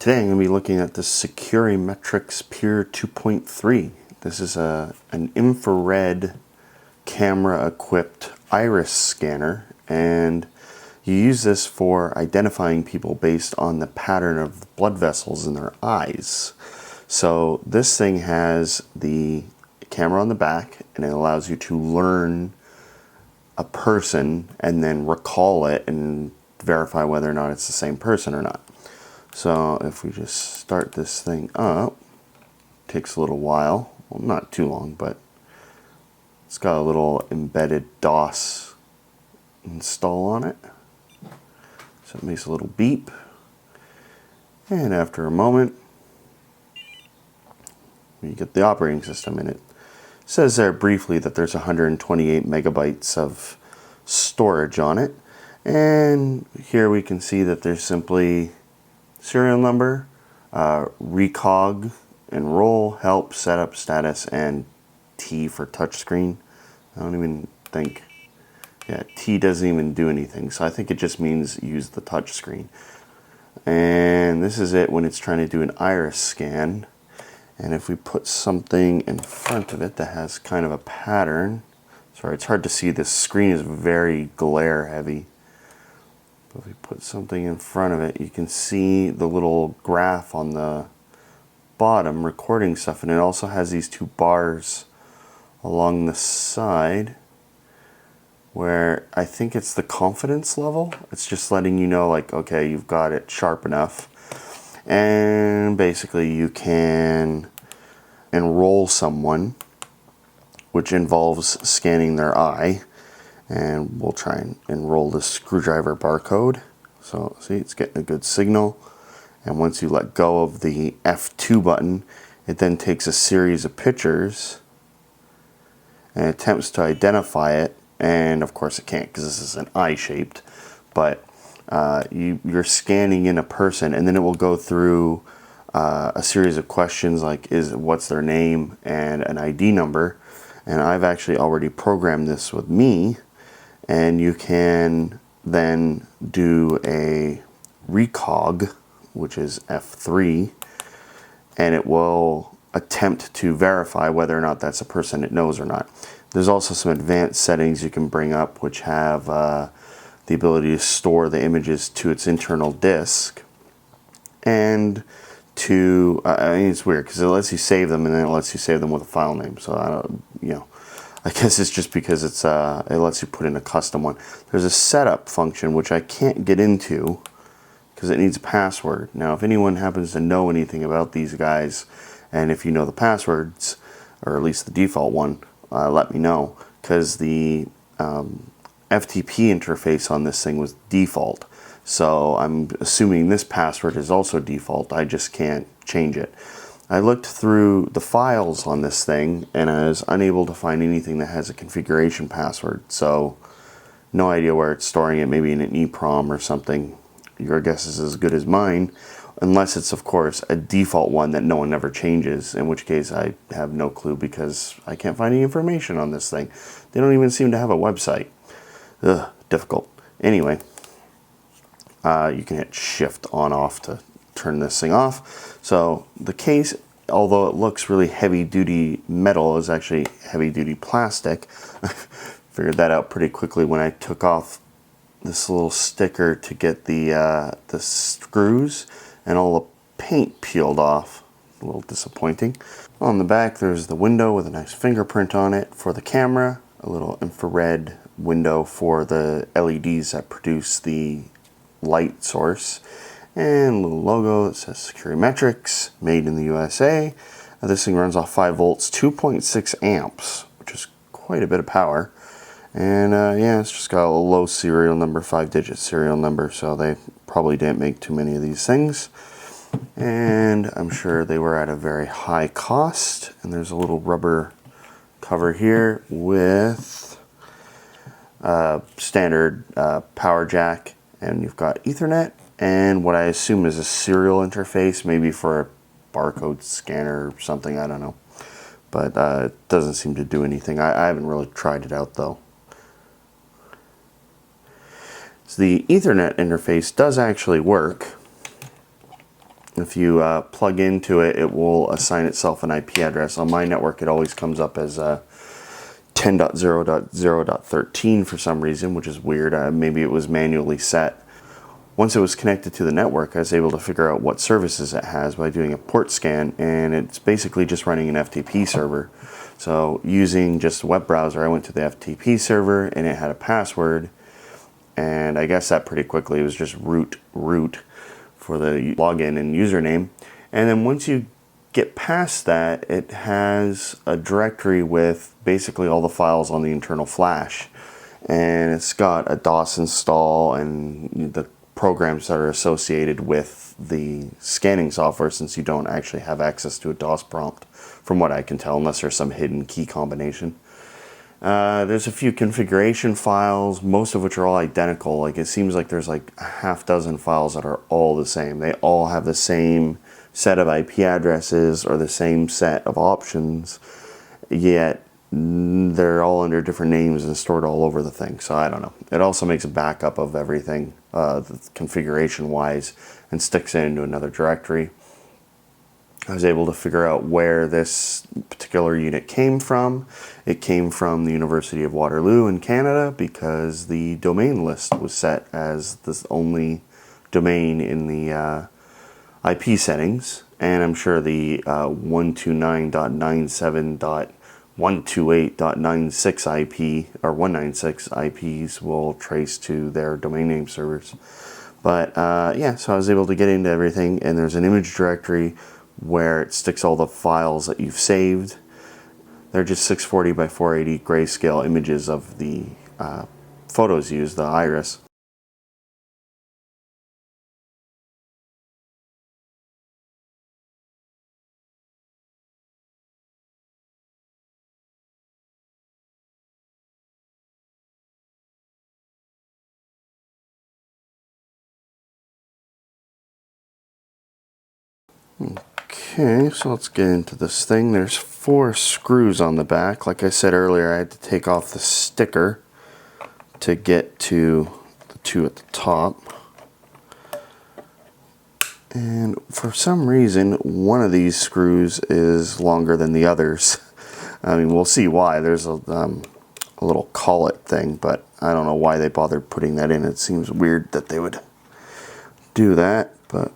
Today I'm going to be looking at the SecuriMetrics Pier 2.3. This is an infrared camera equipped iris scanner, and you use this for identifying people based on the pattern of blood vessels in their eyes. So this thing has the camera on the back, and it allows you to learn a person and then recall it and verify whether or not it's the same person or not. So if we just start this thing up, it takes a little while. Well, not too long, but it's got a little embedded DOS install on it. So it makes a little beep. And after a moment, you get the operating system in it. It says there briefly that there's 128 megabytes of storage on it. And here we can see that there's simply serial number, recog, enroll, help, setup, status, and T for touchscreen. I don't even think, yeah, T doesn't even do anything, so I think it just means use the touchscreen. And this is it when it's trying to do an iris scan. And if we put something in front of it that has kind of a pattern, sorry, it's hard to see, this screen is very glare heavy. If we put something in front of it, you can see the little graph on the bottom recording stuff, and it also has these two bars along the side where I think it's the confidence level. It's just letting you know, like, okay, you've got it sharp enough. And basically you can enroll someone, which involves scanning their eye. And we'll try and enroll this screwdriver barcode. So see, it's getting a good signal. And once you let go of the F2 button, it then takes a series of pictures and attempts to identify it. And of course it can't, because this is an eye shaped. But you're scanning in a person, and then it will go through a series of questions like what's their name and an ID number. And I've actually already programmed this with me. And you can then do a recog, which is F3, and it will attempt to verify whether or not that's a person it knows or not. There's also some advanced settings you can bring up, which have the ability to store the images to its internal disk, and to, I mean, it's weird because it lets you save them, and then it lets you save them with a file name. So I don't, I guess it's just because it's it lets you put in a custom one. There's a setup function which I can't get into because it needs a password. Now, if anyone happens to know anything about these guys, and if you know the passwords, or at least the default one, let me know, because the FTP interface on this thing was default. So I'm assuming this password is also default. I just can't change it. I looked through the files on this thing, and I was unable to find anything that has a configuration password. So no idea where it's storing it, maybe in an EEPROM or something. Your guess is as good as mine, unless it's, of course, a default one that no one ever changes, in which case I have no clue because I can't find any information on this thing. They don't even seem to have a website. Ugh, difficult. Anyway, you can hit Shift on off to turn this thing off. So the case, although it looks really heavy duty metal, is actually heavy duty plastic. Figured that out pretty quickly when I took off this little sticker to get the screws, and all the paint peeled off. A little disappointing. On the back there's the window with a nice fingerprint on it for the camera, a little infrared window for the LEDs that produce the light source, and a little logo that says SecuriMetrics, made in the USA. This thing runs off 5 volts, 2.6 amps, which is quite a bit of power. And yeah, it's just got a low serial number, 5-digit serial number, so they probably didn't make too many of these things. And I'm sure they were at a very high cost. And there's a little rubber cover here with standard power jack, and you've got Ethernet, and what I assume is a serial interface, maybe for a barcode scanner or something, I don't know. But it doesn't seem to do anything. I haven't really tried it out though. So the Ethernet interface does actually work. If you plug into it, it will assign itself an IP address. On my network, it always comes up as 10.0.0.13 for some reason, which is weird. Maybe it was manually set. Once it was connected to the network, I was able to figure out what services it has by doing a port scan, and it's basically just running an FTP server. So using just a web browser, I went to the FTP server, and it had a password, and I guess that pretty quickly was just root for the login and username. And then once you get past that, it has a directory with basically all the files on the internal flash, and it's got a DOS install and the programs that are associated with the scanning software, since you don't actually have access to a DOS prompt from what I can tell, unless there's some hidden key combination. There's a few configuration files, most of which are all identical. Like, it seems like there's like a half dozen files that are all the same. They all have the same set of IP addresses or the same set of options, yet they're all under different names and stored all over the thing. So I don't know. It also makes a backup of everything configuration wise and sticks it into another directory. I was able to figure out where this particular unit came from. It came from the University of Waterloo in Canada, because the domain list was set as the only domain in the IP settings, and I'm sure the 129.97.128.96 IP or 196 IPs will trace to their domain name servers. But yeah, so I was able to get into everything, and there's an image directory where it sticks all the files that you've saved. They're just 640 by 480 grayscale images of the photos used, the iris. Okay, so let's get into this thing. There's 4 screws on the back. Like I said earlier, I had to take off the sticker to get to the 2 at the top. And for some reason, one of these screws is longer than the others. I mean, we'll see why. There's a little collet thing, but I don't know why they bothered putting that in. It seems weird that they would do that, but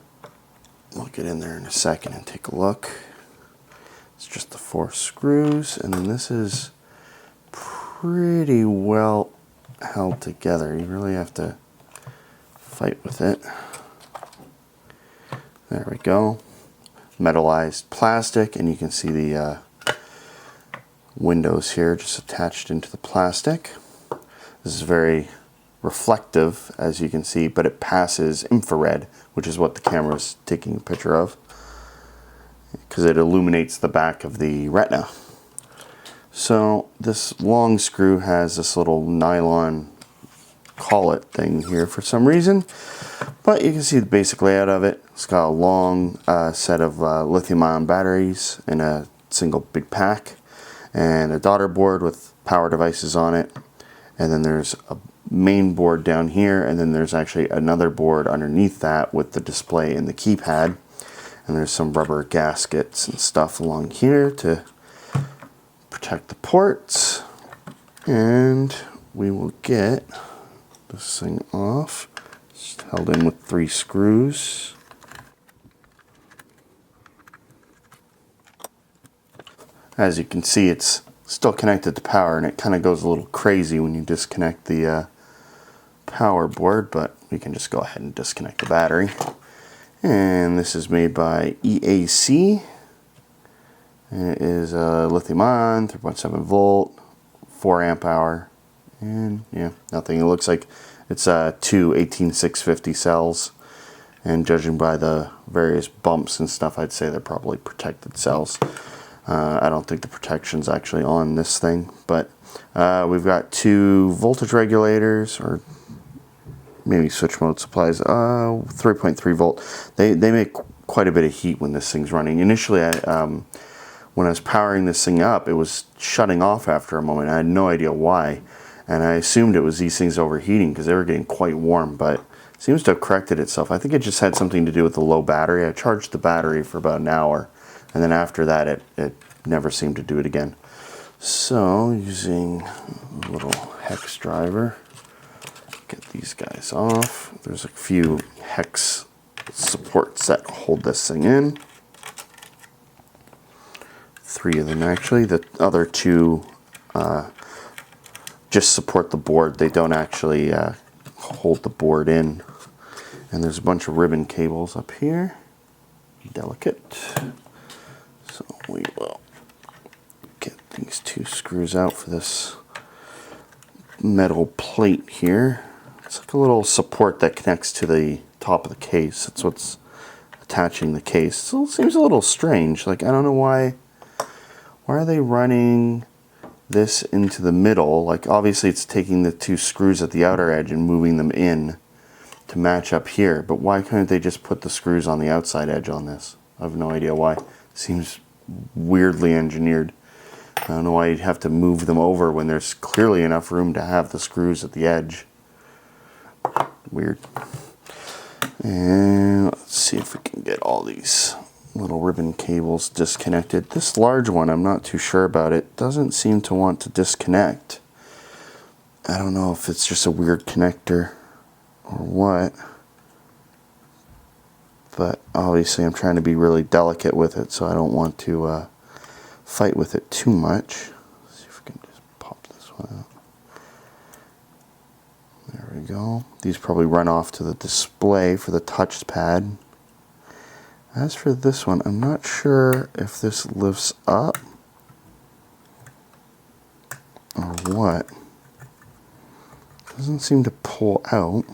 we'll get in there in a second and take a look. It's just the 4 screws, and then this is pretty well held together. You really have to fight with it. There we go. Metallized plastic, and you can see the windows here just attached into the plastic. This is very reflective, as you can see, but it passes infrared, which is what the camera is taking a picture of, because it illuminates the back of the retina. So this long screw has this little nylon collet thing here for some reason, but you can see the basic layout of it. It's got a long set of lithium-ion batteries in a single big pack, and a daughter board with power devices on it, and then there's a main board down here, and then there's actually another board underneath that with the display and the keypad, and there's some rubber gaskets and stuff along here to protect the ports. And we will get this thing off. It's held in with 3 screws. As you can see, it's still connected to power, and it kind of goes a little crazy when you disconnect the power board, but we can just go ahead and disconnect the battery. And this is made by EAC. And it is a lithium-ion, 3.7 volt, 4 amp hour, and yeah, nothing. It looks like it's 2 18650 cells, and judging by the various bumps and stuff, I'd say they're probably protected cells. I don't think the protection's actually on this thing, but we've got 2 voltage regulators, or maybe switch mode supplies, 3.3 volt. They make quite a bit of heat when this thing's running. Initially, when I was powering this thing up, it was shutting off after a moment. I had no idea why, and I assumed it was these things overheating because they were getting quite warm, but Seems to have corrected itself. I think it just had something to do with the low battery. I charged the battery for about an hour, and then after that it never seemed to do it again. So using a little hex driver, get these guys off. There's a few hex supports that hold this thing in. 3 of them actually. The other 2 just support the board. They don't actually hold the board in. And there's a bunch of ribbon cables up here. Delicate. So we will get these 2 screws out for this metal plate here. It's like a little support that connects to the top of the case. That's what's attaching the case. So it seems a little strange. Like, I don't know why are they running this into the middle? Like, obviously it's taking the 2 screws at the outer edge and moving them in to match up here, but why couldn't they just put the screws on the outside edge on this? I have no idea why. Seems weirdly engineered. I don't know why you'd have to move them over when there's clearly enough room to have the screws at the edge. Weird. And let's see if we can get all these little ribbon cables disconnected. This large one, I'm not too sure about. It doesn't seem to want to disconnect. I don't know if it's just a weird connector or what, but obviously I'm trying to be really delicate with it, so I don't want to fight with it too much. Let's see if we can just pop this one out. There we go. These probably run off to the display for the touchpad. As for this one, I'm not sure if this lifts up or what. Doesn't seem to pull out.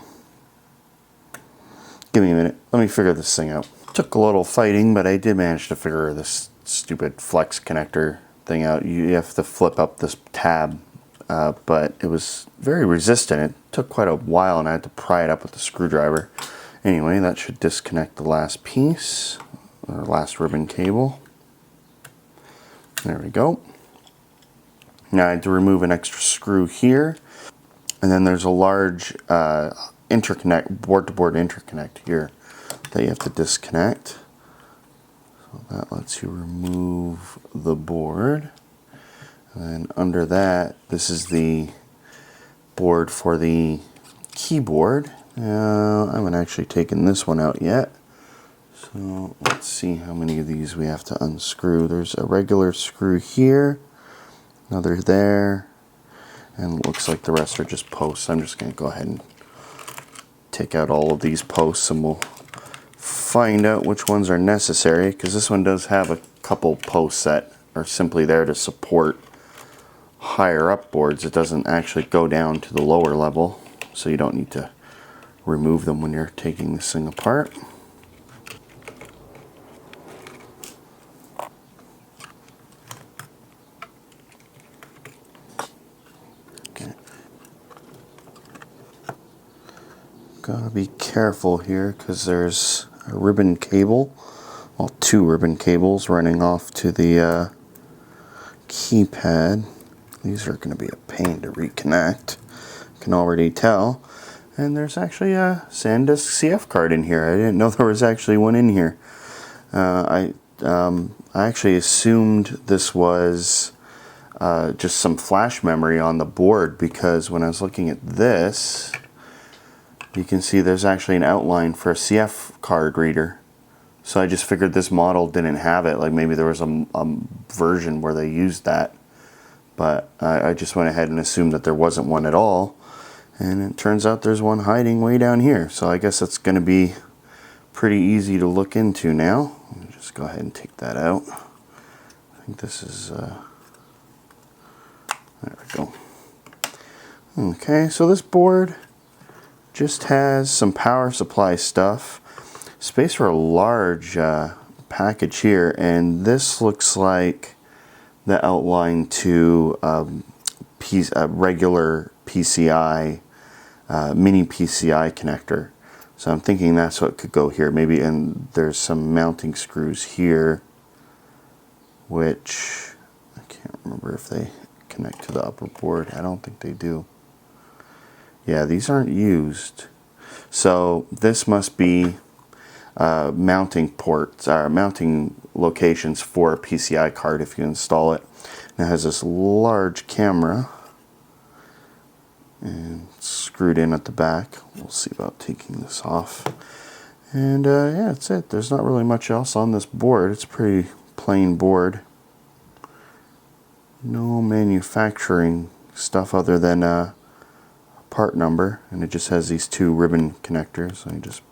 Give me a minute. Let me figure this thing out. Took a little fighting, but I did manage to figure this stupid flex connector thing out. You have to flip up this tab, but it was very resistant. It took quite a while, and I had to pry it up with the screwdriver. Anyway, that should disconnect the last piece, or last ribbon cable. There we go. Now I had to remove an extra screw here, and then there's a large interconnect, board-to-board interconnect here that you have to disconnect. So that lets you remove the board. And then under that, this is the board for the keyboard. I haven't actually taken this one out yet. So let's see how many of these we have to unscrew. There's a regular screw here, another there, and it looks like the rest are just posts. I'm just going to go ahead and take out all of these posts, and we'll find out which ones are necessary, because this one does have a couple posts that are simply there to support higher up boards. It doesn't actually go down to the lower level, so you don't need to remove them when you're taking this thing apart. Okay. Gotta be careful here because there's a ribbon cable, well, 2 ribbon cables running off to the keypad. These are going to be a pain to reconnect, I can already tell. And there's actually a SanDisk CF card in here. I didn't know there was actually one in here. I actually assumed this was just some flash memory on the board, because when I was looking at this, you can see there's actually an outline for a CF card reader. So I just figured this model didn't have it. Like maybe there was a version where they used that. But I just went ahead and assumed that there wasn't one at all. And it turns out there's one hiding way down here. So I guess it's going to be pretty easy to look into now. Let me just go ahead and take that out. I think this is... there we go. Okay, so this board just has some power supply stuff. Space for a large package here. And this looks like the outline to a regular PCI, mini PCI connector. So I'm thinking that's what could go here. Maybe, and there's some mounting screws here, which I can't remember if they connect to the upper board. I don't think they do. Yeah, these aren't used. So this must be mounting ports, mounting locations for a PCI card if you install it. And it has this large camera and screwed in at the back. We'll see about taking this off. And yeah, that's it. There's not really much else on this board. It's a pretty plain board. No manufacturing stuff other than a part number, and it just has these two ribbon connectors. I just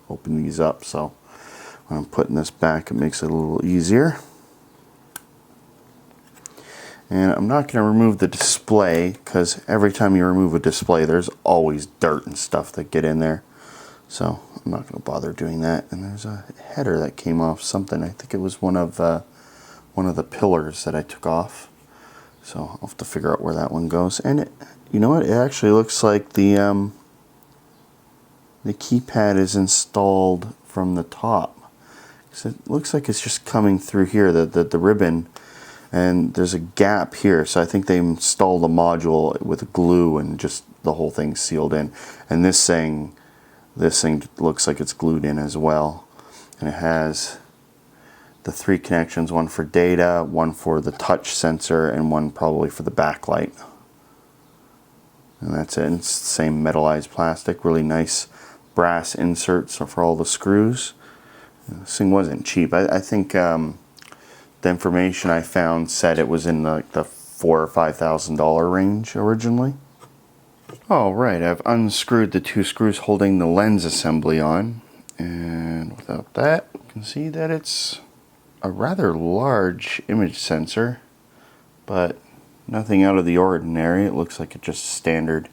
open these up, so when I'm putting this back it makes it a little easier. And I'm not going to remove the display, because every time you remove a display there's always dirt and stuff that get in there, so I'm not going to bother doing that. And there's a header that came off something. I think it was one of the pillars that I took off, so I'll have to figure out where that one goes. And it, you know what, it actually looks like the keypad is installed from the top, so it looks like it's just coming through here, the ribbon, and there's a gap here, so I think they installed a module with glue and just the whole thing sealed in. And this thing looks like it's glued in as well, and it has the three connections, one for data, one for the touch sensor, and one probably for the backlight. And that's it. And it's the same metallized plastic, really nice brass inserts for all the screws. This thing wasn't cheap. I think the information I found said it was in the $4,000 or $5,000 range originally. Alright, I've unscrewed the two screws holding the lens assembly on, and without that you can see that it's a rather large image sensor, but nothing out of the ordinary. It looks like it's just a standard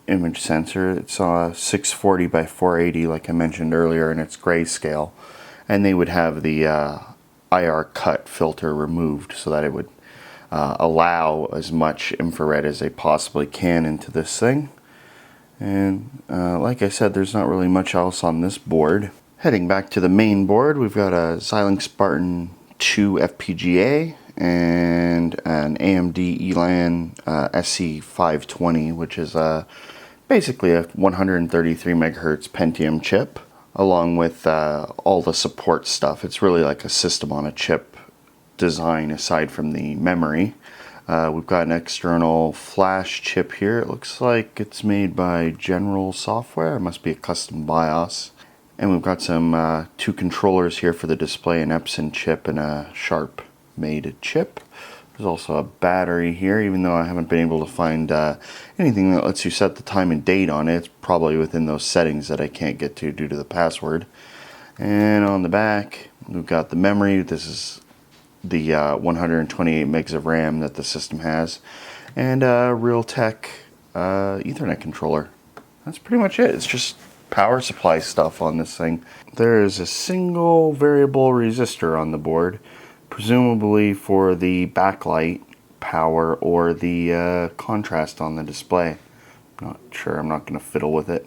image sensor. It's 640 by 480 like I mentioned earlier, and it's grayscale, and they would have the IR cut filter removed so that it would allow as much infrared as they possibly can into this thing. And like I said, there's not really much else on this board. Heading back to the main board, we've got a Xilinx Spartan 2 FPGA and an AMD Elan SC520, which is basically a 133 megahertz Pentium chip, along with all the support stuff. It's really like a system on a chip design aside from the memory. We've got an external flash chip here. It looks like it's made by General Software. It must be a custom BIOS. And we've got some two controllers here for the display, an Epson chip and a Sharp made chip. There's also a battery here, even though I haven't been able to find anything that lets you set the time and date on it. It's probably within those settings that I can't get to due to the password. And on the back, we've got the memory. This is the 128 megs of RAM that the system has, and a Realtek Ethernet controller. That's pretty much it. It's just power supply stuff on this thing. There is a single variable resistor on the board, presumably for the backlight power or the contrast on the display. Not sure, I'm not going to fiddle with it.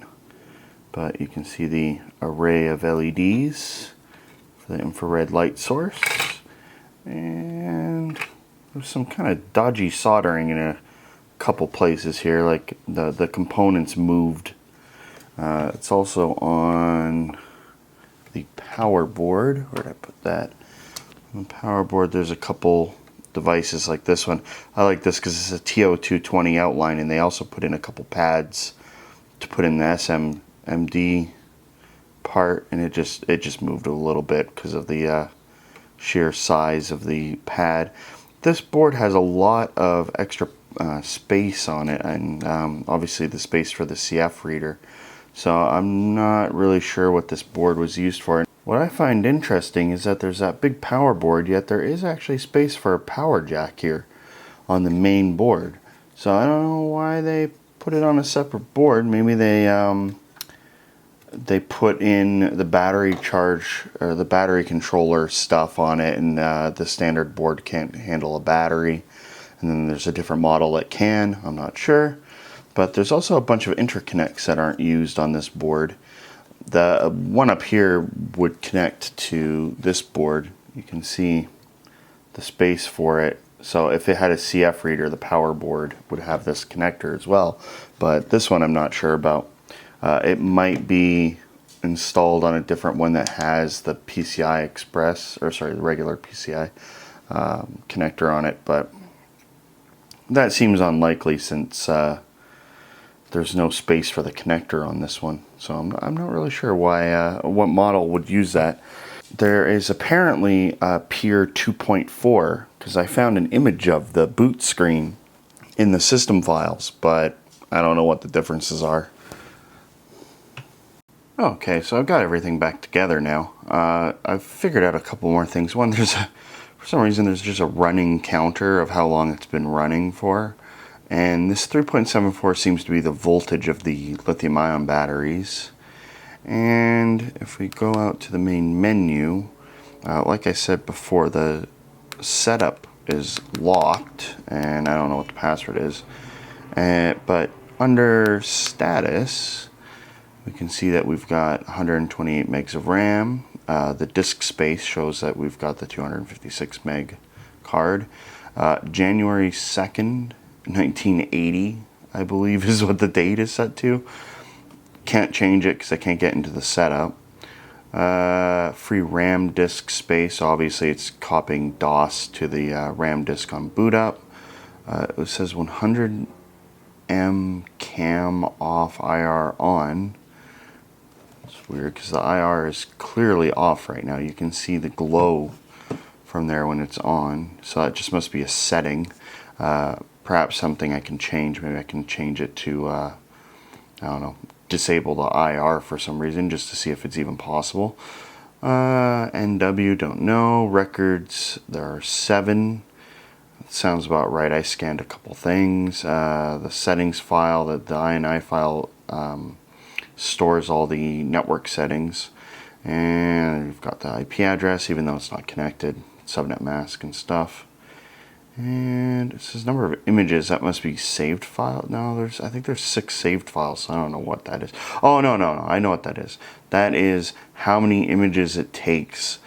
But you can see the array of LEDs for the infrared light source. And there's some kind of dodgy soldering in a couple places here, like the components moved. It's also on the power board. Where did I put that? On the power board there's a couple devices like this one. I like this because it's a TO220 outline, and they also put in a couple pads to put in the SMD part, and it just moved a little bit because of the sheer size of the pad. This board has a lot of extra space on it, and obviously the space for the CF reader. So I'm not really sure what this board was used for. What I find interesting is that there's that big power board, yet there is actually space for a power jack here on the main board. So I don't know why they put it on a separate board. Maybe they put in the battery charge or the battery controller stuff on it, and the standard board can't handle a battery, and then there's a different model that can. I'm not sure. But there's also a bunch of interconnects that aren't used on this board. The one up here would connect to this board. You can see the space for it. So if it had a CF reader, the power board would have this connector as well. But this one I'm not sure about. It might be installed on a different one that has the PCI Express, or sorry, the regular PCI connector on it, but that seems unlikely since there's no space for the connector on this one. So I'm not really sure why what model would use that. There is apparently a Pier 2.4, because I found an image of the boot screen in the system files, but I don't know what the differences are. Okay, so I've got everything back together now. I've figured out a couple more things. One, for some reason, there's just a running counter of how long it's been running for. And this 3.74 seems to be the voltage of the lithium-ion batteries. And if we go out to the main menu, like I said before, the setup is locked, and I don't know what the password is. But under status, we can see that we've got 128 megs of RAM. The disk space shows that we've got the 256 meg card. January 2nd, 1980, I believe is what the date is set to. Can't change it because I can't get into the setup. Free RAM disk space. Obviously, it's copying DOS to the RAM disk on boot up. It says 100 M cam off, IR on. It's weird because the IR is clearly off right now. You can see the glow from there when it's on. So that just must be a setting. Perhaps something I can change. Maybe I can change it to, I don't know, disable the IR for some reason just to see if it's even possible. NW, don't know. Records, there are 7. That sounds about right. I scanned a couple things. The settings file, the INI file, stores all the network settings. And we've got the IP address, even though it's not connected. Subnet mask and stuff. And it says number of images. That must be saved file. No, I think there's 6 saved files. So I don't know what that is. Oh, no. I know what that is. That is how many images it takes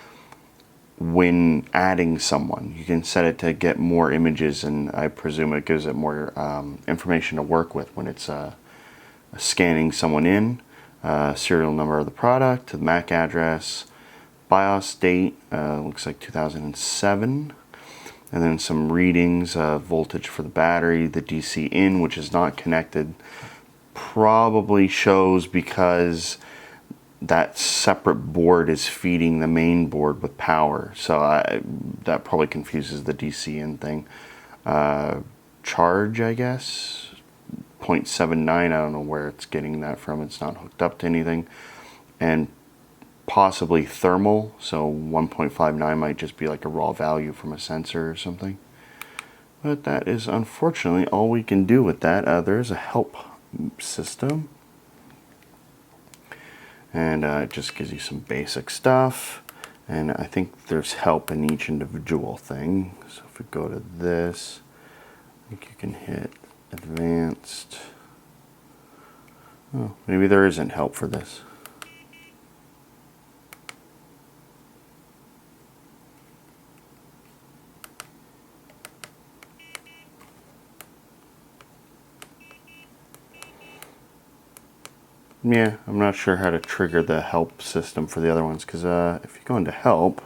when adding someone. You can set it to get more images, and I presume it gives it more information to work with when it's scanning someone in. Serial number of the product, the MAC address, BIOS date, looks like 2007. And then some readings, voltage for the battery, the DC in, which is not connected, probably shows because that separate board is feeding the main board with power. So that probably confuses the DC in thing. Charge, I guess, 0.79, I don't know where it's getting that from. It's not hooked up to anything. And possibly thermal, so 1.59 might just be like a raw value from a sensor or something. But that is unfortunately all we can do with that. There is a help system, and it just gives you some basic stuff, and I think there's help in each individual thing. So if we go to this, I think you can hit advanced. Oh, maybe there isn't help for this. Yeah, I'm not sure how to trigger the help system for the other ones, because if you go into help,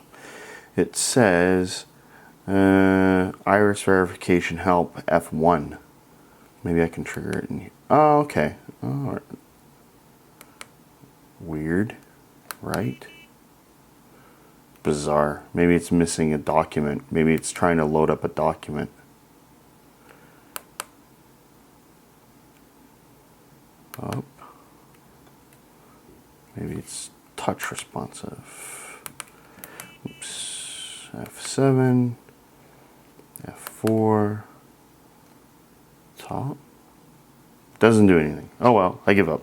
it says iris verification help F1. Maybe I can trigger it in here. Oh, okay. Oh, weird, right? Bizarre. Maybe it's missing a document. Maybe it's trying to load up a document. Up. Maybe it's touch responsive. Oops. F7. F4. Top. Doesn't do anything. Oh well, I give up.